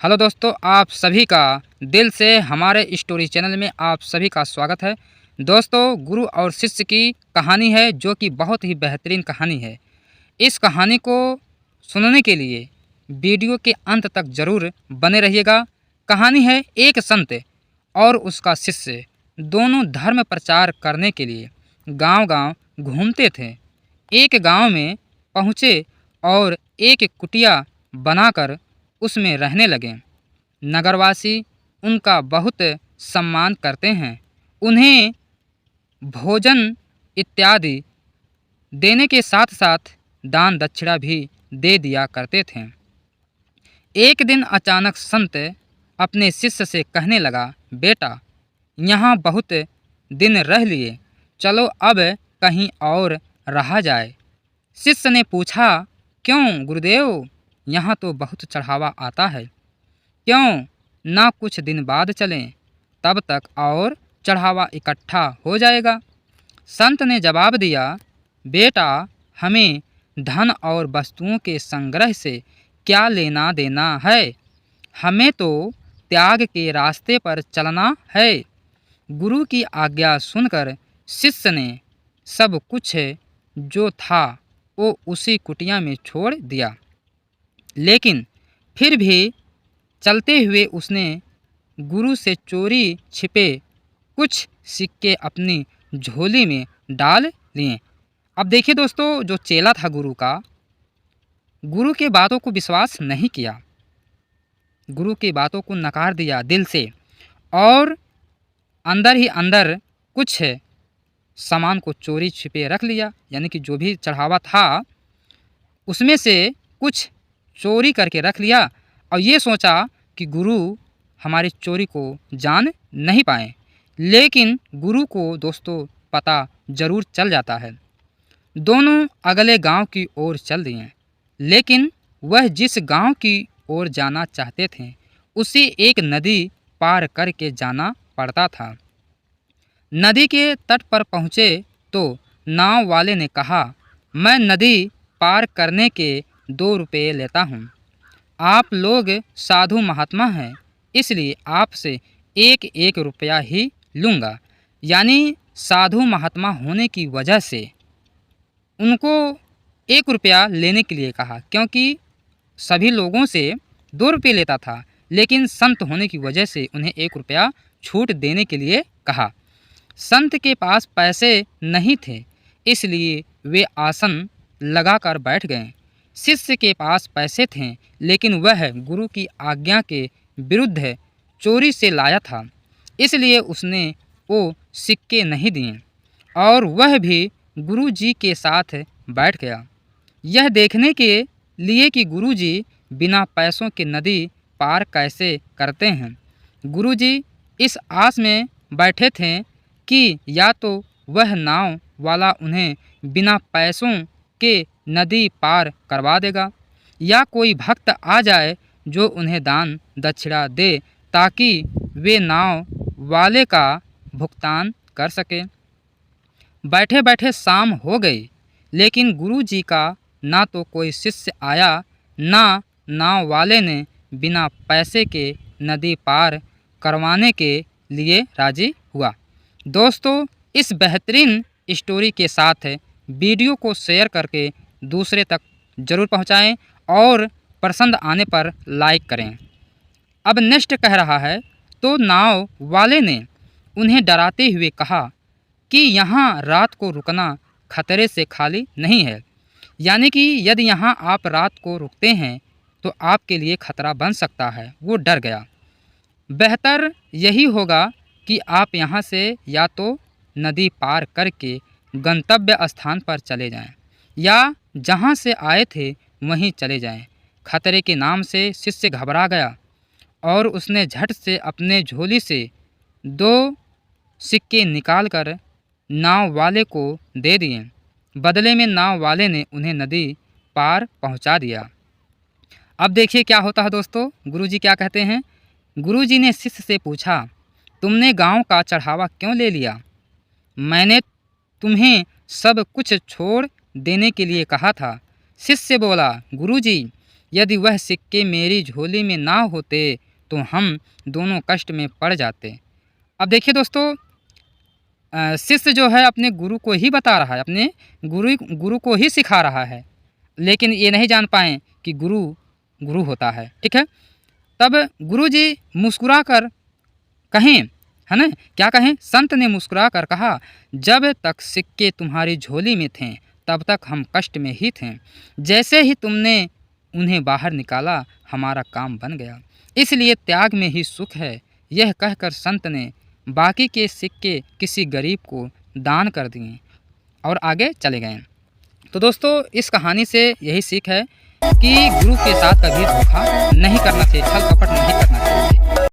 Hello दोस्तों, आप सभी का दिल से हमारे स्टोरी चैनल में आप सभी का स्वागत है। दोस्तों, गुरु और शिष्य की कहानी है जो कि बहुत ही बेहतरीन कहानी है। इस कहानी को सुनने के लिए वीडियो के अंत तक ज़रूर बने रहिएगा। कहानी है एक संत और उसका शिष्य दोनों धर्म प्रचार करने के लिए गांव-गांव घूमते थे। एक गांव में पहुँचे और एक कुटिया बनाकर उसमें रहने लगे। नगरवासी उनका बहुत सम्मान करते हैं, उन्हें भोजन इत्यादि देने के साथ साथ दान दक्षिणा भी दे दिया करते थे। एक दिन अचानक संत अपने शिष्य से कहने लगा, बेटा, यहाँ बहुत दिन रह लिए, चलो अब कहीं और रहा जाए। शिष्य ने पूछा, क्यों गुरुदेव, यहाँ तो बहुत चढ़ावा आता है, क्यों ना कुछ दिन बाद चलें, तब तक और चढ़ावा इकट्ठा हो जाएगा। संत ने जवाब दिया, बेटा, हमें धन और वस्तुओं के संग्रह से क्या लेना देना है, हमें तो त्याग के रास्ते पर चलना है। गुरु की आज्ञा सुनकर शिष्य ने सब कुछ जो था वो उसी कुटिया में छोड़ दिया, लेकिन फिर भी चलते हुए उसने गुरु से चोरी छिपे कुछ सिक्के अपनी झोली में डाल लिए। अब देखिए दोस्तों, जो चेला था गुरु का, गुरु के बातों को विश्वास नहीं किया, गुरु की बातों को नकार दिया दिल से, और अंदर ही अंदर कुछ सामान को चोरी छिपे रख लिया। यानी कि जो भी चढ़ावा था उसमें से कुछ चोरी करके रख लिया और ये सोचा कि गुरु हमारी चोरी को जान नहीं पाए। लेकिन गुरु को दोस्तों पता ज़रूर चल जाता है। दोनों अगले गांव की ओर चल दिए, लेकिन वह जिस गांव की ओर जाना चाहते थे उसी एक नदी पार करके जाना पड़ता था। नदी के तट पर पहुँचे तो नाव वाले ने कहा, मैं नदी पार करने के 2 रुपये लेता हूँ। आप लोग साधु महात्मा हैं, इसलिए आपसे 1-1 रुपया ही लूँगा। यानी साधु महात्मा होने की वजह से उनको 1 रुपया लेने के लिए कहा, क्योंकि सभी लोगों से 2 रुपये लेता था, लेकिन संत होने की वजह से उन्हें 1 रुपया छूट देने के लिए कहा। संत के पास पैसे नहीं थे, इसलिए वे आसन लगाकर बैठ गए। शिष्य के पास पैसे थे, लेकिन वह गुरु की आज्ञा के विरुद्ध चोरी से लाया था, इसलिए उसने वो सिक्के नहीं दिए और वह भी गुरु जी के साथ बैठ गया, यह देखने के लिए कि गुरु जी बिना पैसों के नदी पार कैसे करते हैं। गुरु जी इस आस में बैठे थे कि या तो वह नाव वाला उन्हें बिना पैसों के नदी पार करवा देगा, या कोई भक्त आ जाए जो उन्हें दान दक्षिणा दे ताकि वे नाव वाले का भुगतान कर सके। बैठे बैठे शाम हो गई, लेकिन गुरु जी का ना तो कोई शिष्य आया, ना नाव वाले ने बिना पैसे के नदी पार करवाने के लिए राजी हुआ। दोस्तों, इस बेहतरीन स्टोरी के साथ वीडियो को शेयर करके दूसरे तक ज़रूर पहुंचाएं और पसंद आने पर लाइक करें। अब नेक्स्ट कह रहा है, तो नाव वाले ने उन्हें डराते हुए कहा कि यहाँ रात को रुकना खतरे से खाली नहीं है। यानी कि यदि यहाँ आप रात को रुकते हैं तो आपके लिए खतरा बन सकता है। वो डर गया। बेहतर यही होगा कि आप यहाँ से या तो नदी पार करके गंतव्य स्थान पर चले जाएं, या जहाँ से आए थे वहीं चले जाएं। खतरे के नाम से शिष्य घबरा गया और उसने झट से अपने झोली से 2 सिक्के निकालकर नाव वाले को दे दिए। बदले में नाव वाले ने उन्हें नदी पार पहुंचा दिया। अब देखिए क्या होता है दोस्तों, गुरुजी क्या कहते हैं। गुरुजी ने शिष्य से पूछा, तुमने गांव का चढ़ावा क्यों ले लिया? मैंने तुम्हें सब कुछ छोड़ देने के लिए कहा था। शिष्य बोला, गुरुजी, यदि वह सिक्के मेरी झोली में ना होते तो हम दोनों कष्ट में पड़ जाते। अब देखिए दोस्तों, शिष्य जो है अपने गुरु को ही बता रहा है, अपने गुरु को ही सिखा रहा है, लेकिन ये नहीं जान पाए कि गुरु गुरु होता है। ठीक है, तब गुरु जी मुस्कुरा कर कहें, है ना, क्या कहें? संत ने मुस्कुरा कर कहा, जब तक सिक्के तुम्हारी झोली में थे तब तक हम कष्ट में ही थे। जैसे ही तुमने उन्हें बाहर निकाला हमारा काम बन गया। इसलिए त्याग में ही सुख है। यह कहकर संत ने बाकी के सिक्के किसी गरीब को दान कर दिए और आगे चले गए। तो दोस्तों, इस कहानी से यही सीख है कि गुरु के साथ कभी धोखा नहीं करना चाहिए, छल कपट नहीं करना